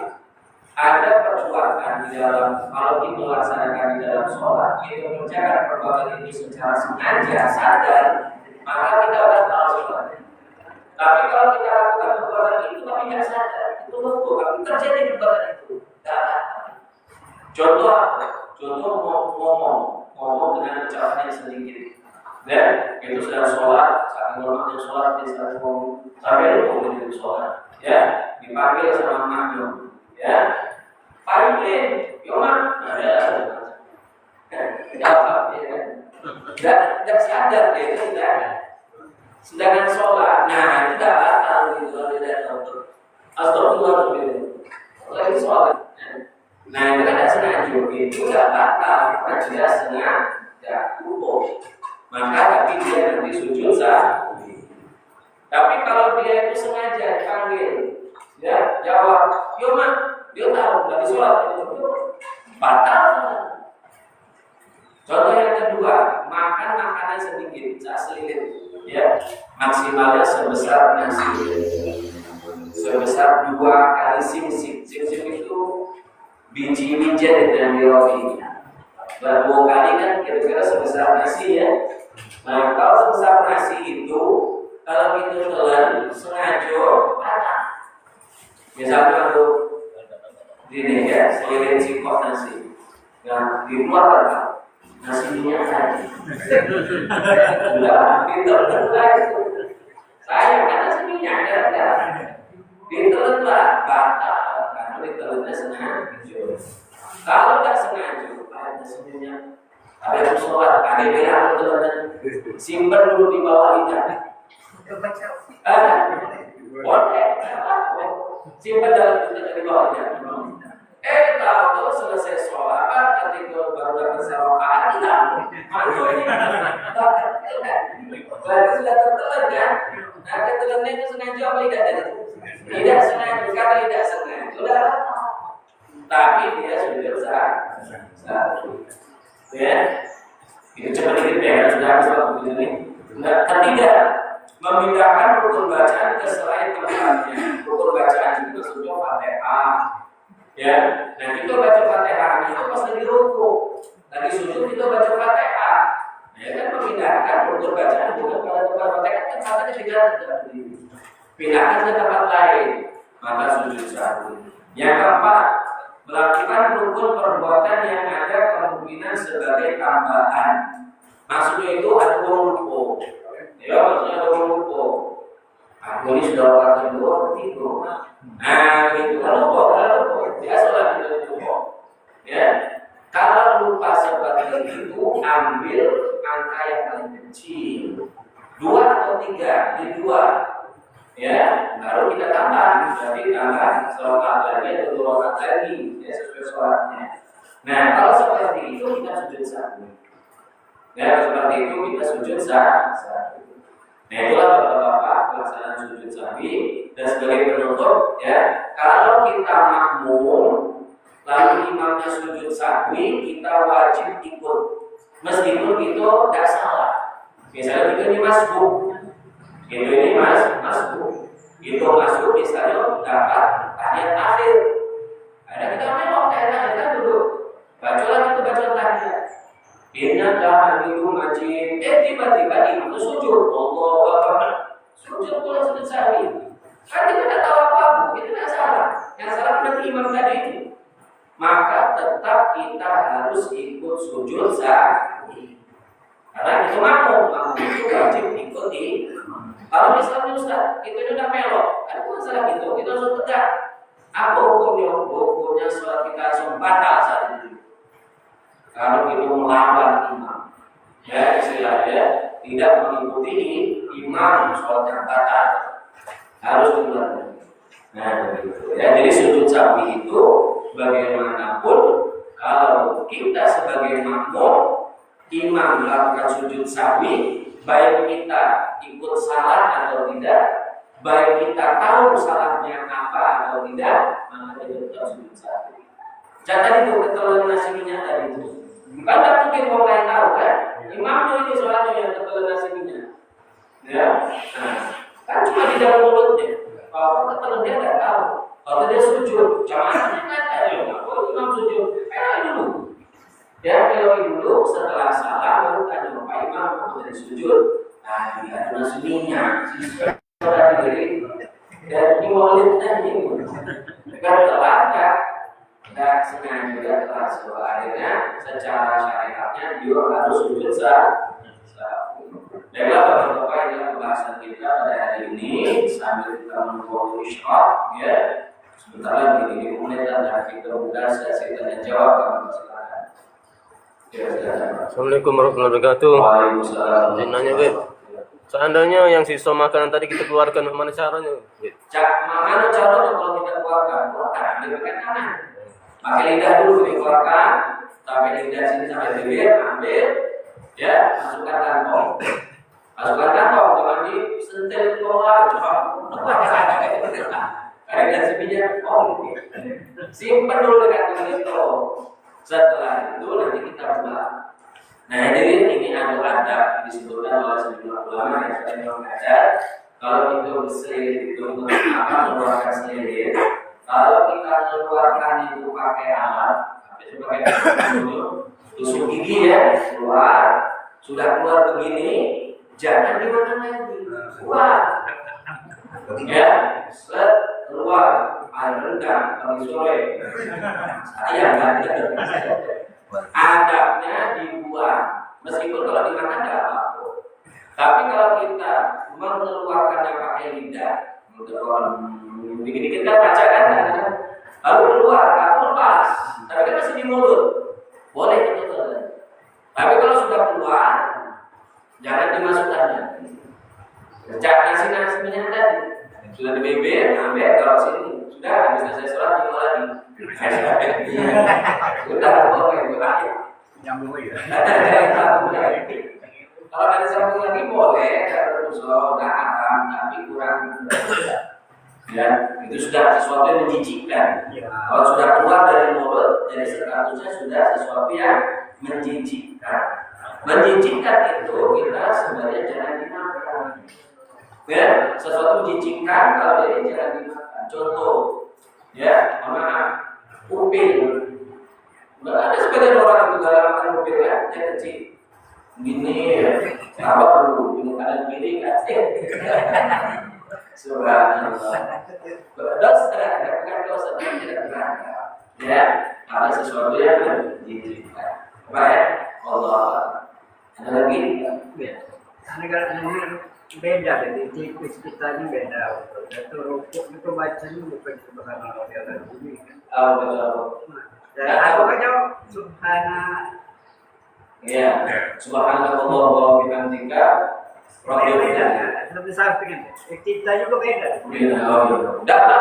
ada perbuatan di dalam, kalau kita melaksanakan di dalam sholat, kita mengerjakan perbuatan ini secara sengaja, sadar, maka kita batal sholat. Tapi kalau kita lakukan perbuatan itu tapi tidak sadar, itu lupa, tapi terjadi perbuatan itu. Contoh ngomong dengan ucapan yang sedikit, dan itu sedang sholat, saat ngomongnya sholat dia sedang ngomong, sampai lupa di sholat, ya, dipanggil sama makmum, ya, panggil, yoma, ada, tidak sadar dia itu sedangkan sholat, nah tidak batal gitu kalau tidak tahu, astagfirullah, lagi sholat. Nah, itu kan tidak sengaja, itu tidak batal, karena tidak sengaja lupa. Maka tapi dia nanti sujud sah. Tapi kalau dia itu sengaja dipanggil, ya jawab, yuk mak, dia tahu lagi sholat, batal. Contoh yang kedua, makan makanan sedikit, selilit, ya maksimalnya sebesar nasi, sebesar 2 kali sing-sing. Sing-sing itu biji wijen itu yang di roti. Dan 2 kali kan kira-kira sebesar nasi, ya. Nah, kalau sebesar nasi itu, kalau itu telan sengaja patah. Misalnya tuh ini ya, selilit singkong nasi. Nah, dikeluarkan nasinya saja. Sudah ditelan itu. Saya kan nasinya ada. Ditelan batal. Ditelannya sengaja. Kalau tidak sengaja, ada sebenarnya ada sholat, ada merah telannya simpan dulu di bawah lidah. Boleh, simpan di bawah lidah. Tahu selesai sholat, ketika baru dapat serokaan hilang. Maksudnya, berarti sudah tertelan kan? Nah, ketelannya itu sengaja apa tidak tadi? Tidak sengaja, kalau tidak sengaja sudah, tapi dia sudah sah. Ya, itu cepat dikit ya, sudah habis waktu ini. Nah, ketiga, memindahkan rukun bacaan ke selain tempatnya. Rukun bacaan itu maksudnya Fatihah. Ya, nah kita baca Fatihah itu pas lagi ruku, lagi sujud kita baca Fatihah. Ya kan memindahkan rukun bacaan bukan pada tempat Fatihah kan sampai tidak pindahkan ke tempat lain, maka sujud sahwi. Yang keempat, melakukan rukun perbuatan yang ada kemungkinan sebagai tambahan. Maksudnya itu ada ruku, Ya maksudnya lupa. Aku ini sudah orang kedua, ketiga. Nah, gitu. Kalau lupa, biasalah kita lupa. Ya, kalau lupa seperti itu, ambil angka yang paling kecil, 2 atau 3, di 2. Ya, baru kita tambah, berarti tambah sholat lagi atau 2 rakaat lagi, ya sesuai sholatnya. Nah, kalau seperti itu kita sujud sahwi. Ya, seperti itu kita sujud sahwi. Nah, itulah bapak-bapak pelaksanaan sujud sahwi. Dan sebagai penutup, ya, kalau kita makmum lalu imamnya sujud sahwi, kita wajib ikut, meskipun itu tidak salah. Misalnya kita ini masbuk, ini masbuk, itu masbuk misalnya dapat tahiyat akhir. Ada kita melok tahiyat akhir kan dulu, bacalah itu baca tahiyat. Inna tahamidu majid. Tiba-tiba imam itu sujud, Allahu Akbar. Sujud pula sujud sahwi. Kan kita tidak tahu apa-apa, itu tidak salah. Yang salah berarti imam tadi itu. Maka tetap kita harus ikut sujud sahwi. Karena itu makmum itu wajib ikuti. Kalau misalnya Ustaz, itu sudah melok, kan bukan salah gitu, kita harus tegak. Apa hukumnya? Hukumnya sholat kita langsung batal saat itu. Kalau itu melawan imam, ya istilahnya tidak mengikuti imam, sholat yang batal harus diulang. Nah, ya, jadi sujud sahwi itu bagaimanapun kalau kita sebagai makmum imam melakukan sujud sahwi, baik kita ikut salah atau tidak, baik kita tahu salahnya apa atau tidak, maka kita tetap sujud sahwi. Jangan itu ketelan nasi minyak tadi itu. Kan tak mungkin orang lain tahu kan? Imam itu ini soalnya yang ketelan nasi minyak. Ya, nah, kan cuma di dalam mulutnya. Kalau ketelan dia tidak tahu. Kalau dia sujud, jamaahnya nggak tahu. Kalau imam sujud, dulu. Ya, kalau dulu setelah salah baru tanya Pak Imam dari sujud. Nah, dia ada nasi minyak. Saudara diri dan iwalid tadi. Kalau telah tidak sengaja telah akhirnya secara syariatnya dia harus sujud sahwi. Baiklah bapak-bapak, ini pembahasan kita pada hari ini sambil kita menunggu isyarat, ya. Sebentar lagi ini pemerintahan dan kita buka sesi tanya jawab. Silakan. Assalamualaikum warahmatullahi wabarakatuh. Waalaikumsalam. Nanya, Beb. Seandainya yang sisa makanan tadi kita keluarkan, mana caranya? Mana caranya kalau kita keluarkan? Keluarkan, ambil kanan. Pakai lidah dulu dikeluarkan, sampai lidah sini sampai bibir, ambil, ya, masukkan kantong. Masukkan kantong, jangan disentil keluar. Kayak sepinya, simpan dulu dekat itu. Setelah itu nanti kita buat. Nah, jadi ini ada disebutkan oleh sejumlah ulama yang sudah mengajar. Kalau itu berselir itu mengeluarkan selir. Kalau kita mengeluarkan itu pakai alat, pakai tusuk gigi ya, keluar, sudah keluar begini, jangan dimakan lagi, keluar, ya, keluar, air rendang, pagi sore, saya nggak adabnya dibuang, meskipun kalau dimakan tidak apa-apa. Tapi kalau kita mengeluarkannya pakai lidah, dikit-dikit kan baca kan, lalu keluar, kamu lepas, tapi kan masih di mulut, boleh itu. Tapi kalau sudah keluar, jangan dimasukkannya. Jangan nasi minyak tadi, sudah di bibir, ambil kalau sini sudah habis selesai sholat tinggal lagi. Sudah, boleh berakhir. Nyambung lagi. Kalau ada sambung lagi boleh, kalau sudah haram tapi kurang. Ya, itu sudah sesuatu yang menjijikkan. Kalau sudah keluar dari mulut, jadi statusnya sudah sesuatu yang menjijikkan. Menjijikkan itu kita sebenarnya jangan dimakan. Ya, sesuatu menjijikkan kalau jadi jangan dimakan. Contoh, ya, upil. Ada sebagian orang itu dalam makan upil ya, dia kecil. Gini ya, apa dulu? Bingung kalian pilih kan? Subhanallah. Dosa ada bukan dosa tidak berangkat. Ya, ada sesuatu yang menjijikkan. Baik, Allah. Ada lagi? Ya. negara ini beda, jadi tipis kita ini beda. Itu rukuk itu bacanya bukan subhanallah ini. Oh, betul. Dan aku kan jawab Ya, subhanallah wa bihamdika rabbil beda. izzati. Seperti samping kita juga beda. Tidak apa.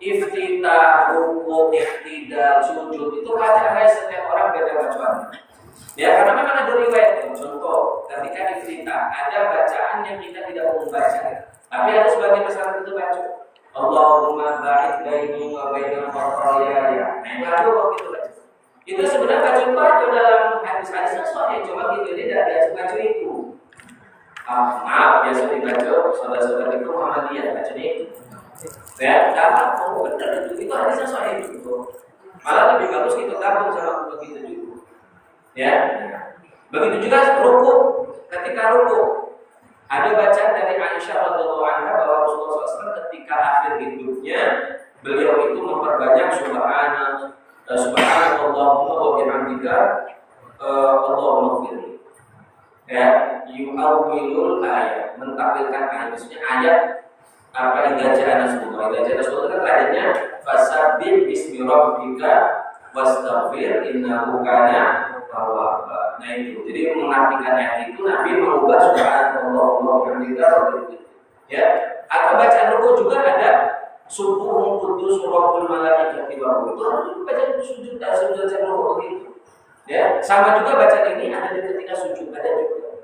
Iftitah, rukuk, iktidal, sujud itu bacaan setiap orang beda bacaan. Ya, karena memang ada riwayat. Contoh, ketika iftitah ada bacaan yang kita tidak mau membaca, tapi ada sebagian besar itu baca Allahumma ba'id baini wa baina khataayaaya. Nah, itu kalau gitu baca. Itu sebenarnya baca dalam hadis-hadis sahih, cuma gitu dia tidak baca itu. Maaf, biasa dibaca saudara-saudara itu Muhammadiyah bacanya itu. Ya, dapat benar itu hadisnya sahih itu. Malah lebih bagus kita gabung sama begitu juga. Ya, begitu juga rukuk. Ketika rukuk ada bacaan dari Aisyah radhiyallahu anha bahwa Rasulullah SAW ketika akhir hidupnya beliau itu memperbanyak subhanallahumma wa bihamdika Allahumma firli. Ya, yu'awwilul ayat, mentakwilkan ayat, maksudnya ayat apa idza ja'a nasrullah. Idza ja'a nasrullah kan ayatnya fasabbih bismi rabbika wastaghfir innahu kana tawwaba. Nah itu. Jadi mengartikan ayat itu Nabi mengubah subhanallah wa bihamdika ya. Atau bacaan rukuk juga ada subuhun qudus rabbul malaikati wa ruh. Itu bacaan sujud rukuk begitu. Ya, sama juga bacaan ini ada di ketika sujud ada juga.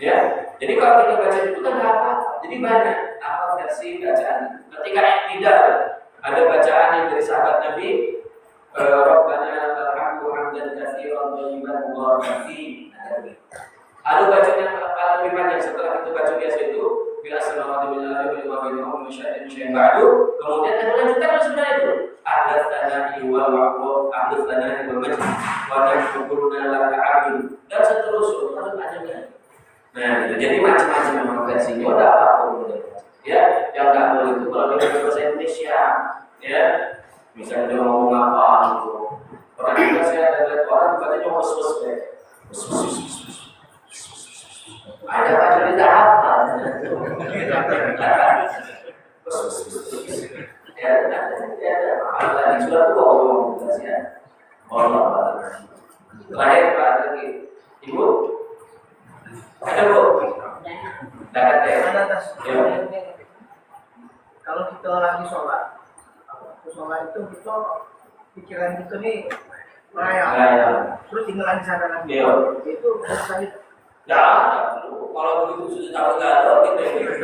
Ya. Jadi kalau kita baca itu kan apa? Jadi banyak apa versi bacaan. Ketika tidak ada bacaan yang dari sahabat Nabi, Rabbana lakal hamdan katsiran thayyiban mubarakan fi. Ada bacaan yang lebih panjang setelah itu baca biasa itu bila salawatu billahi wa bainahum masya'in syai'in ba'du. Kemudian ada lanjutan sebenarnya itu. Ahdatsana wa wa'u ahdatsana wa majid wa nashkuruna laka 'abdun dan seterusnya ada panjangnya. Nah, jadi macam-macam memang versinya udah apa ya, yang nggak boleh itu kalau dia bahasa Indonesia, ya, misalnya dia ngomong apa gitu. Pernah juga saya ada orang bacanya hos-hos ya, ada baca tidak apa, ya, ada di surat dua orang ya, Allah. Terakhir Pak lagi, Ibu. Ada Bu? Dekat ya. Kalau kita lagi sholat, itu kita pikiran kita nih melayang. Terus tinggal di sana lagi. Itu harus Ya, kalau begitu sudah tahu galau gitu.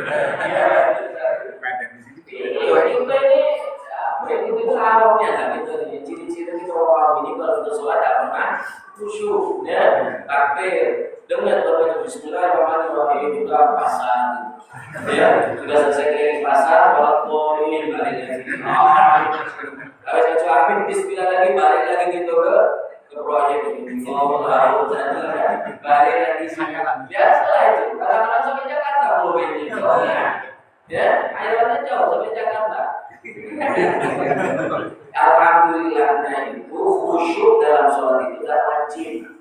Itu awalnya kan gitu. Ciri-ciri kita orang ini kalau kita sholat tidak pernah khusyuk, ya, takbir. Dengan berbaca bismillahirrahmanirrahim itu pasar. Ya, sudah selesai keliling pasar, kalau ini balik lagi. Kalau saya amin bismillah lagi balik lagi gitu ke proyek ini. Mau lalu balik lagi sana. Biasalah itu. Kadang-kadang sampai Jakarta belum ini. Ya, akhirnya jauh sampai Jakarta. Alhamdulillahnya itu khusyuk dalam sholat itu tidak wajib.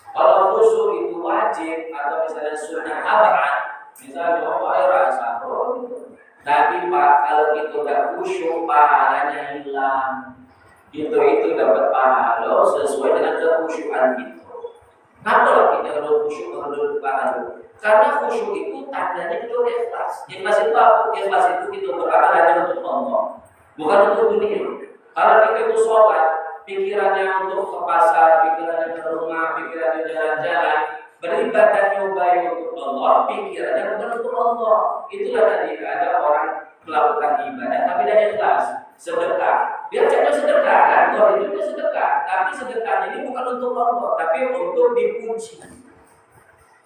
Kalau khusyuk itu wajib atau misalnya sunnah abad, misalnya rasa gitu. Tapi Pak, kalau itu tidak khusyuk, pahalanya hilang. Itu dapat pahala sesuai dengan kekhusyukan itu. Kenapa kita harus khusyuk menurut pahala? Karena khusyuk itu tandanya itu ikhlas. Ikhlas itu apa? Ikhlas itu kita beramal hanya untuk Allah, bukan untuk dunia. Kalau kita itu sholat, pikirannya untuk ke pasar, pikirannya ke rumah, pikirannya jalan-jalan, beribadah baik untuk Allah, pikirannya bukan untuk Allah. Itulah tadi ada orang melakukan ibadah tapi tidak ikhlas. Sedekah, biar jangan sedekah kan, kalau itu sedekah, tapi sedekahnya ini bukan untuk Allah, tapi untuk dipuji.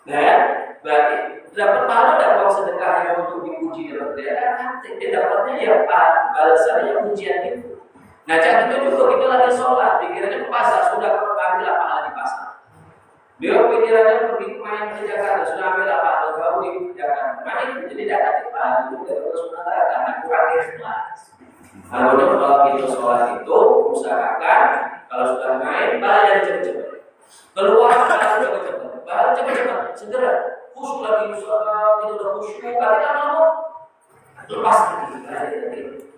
Nah, berarti dapat pahala dan uang sedekahnya untuk dipuji dapat dia dapatnya ya balasannya pujian itu. Nah, jangan itu juga kita lagi sholat, pikirannya ke pasar, sudah ambil pahala di pasar. Dia pikirannya pergi main ke Jakarta, sudah ambil pahala baru di Jakarta. Main jadi dapat pahala itu dari Allah SWT karena kurang ikhlas. Kalau kita sholat itu usahakan kalau sudah main, balik cepet-cepet. Keluar, balik cepet-cepet. Balik cepet-cepet, segera. khusyuk lagi sholat, itu udah khusyuk, lama-lama lepas.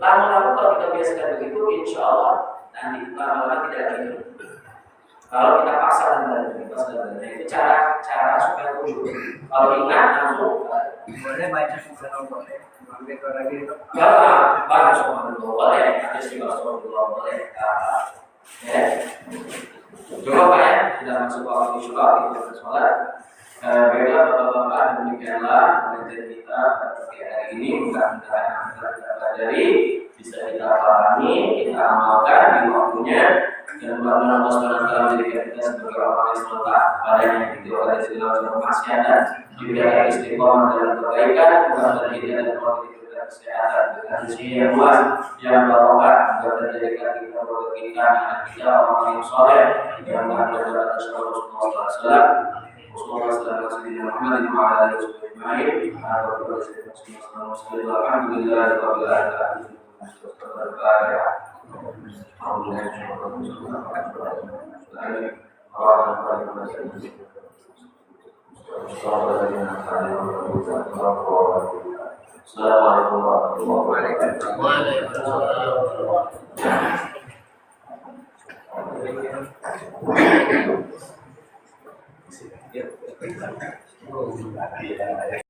Lama-lama kalau kita biasakan begitu, insya Allah nanti lama-lama tidak gitu. Kalau kita paksakan itu cara supaya khusyuk. Kalau ingat langsung Boleh baca subhanallah boleh. Ambil ke lagi itu. baca subhanallah boleh, hadis juga subhanallah boleh. Ya. Coba Pak ya, sudah masuk waktu sholat, kita sholat. Baiklah bapak-bapak, demikianlah pengajian kita pada hari ini. Mudah-mudahan kita pelajari, bisa kita pahami, kita amalkan di waktunya. Dan mudah-mudahan Allah SWT menjadikan kita sebagai orang yang semata padanya dijauhkan dari segala kemaksiatan, diberikan istiqomah dalam kebaikan, mudah-mudahan kita dan Allah diberikan kesehatan, dengan rezeki yang luas, yang barokah, agar menjadikan kita keluarga kita, anak kita orang yang soleh, yang mudah-mudahan Rasulullah SAW. Wassalamualaikum warahmatullahi wabarakatuh.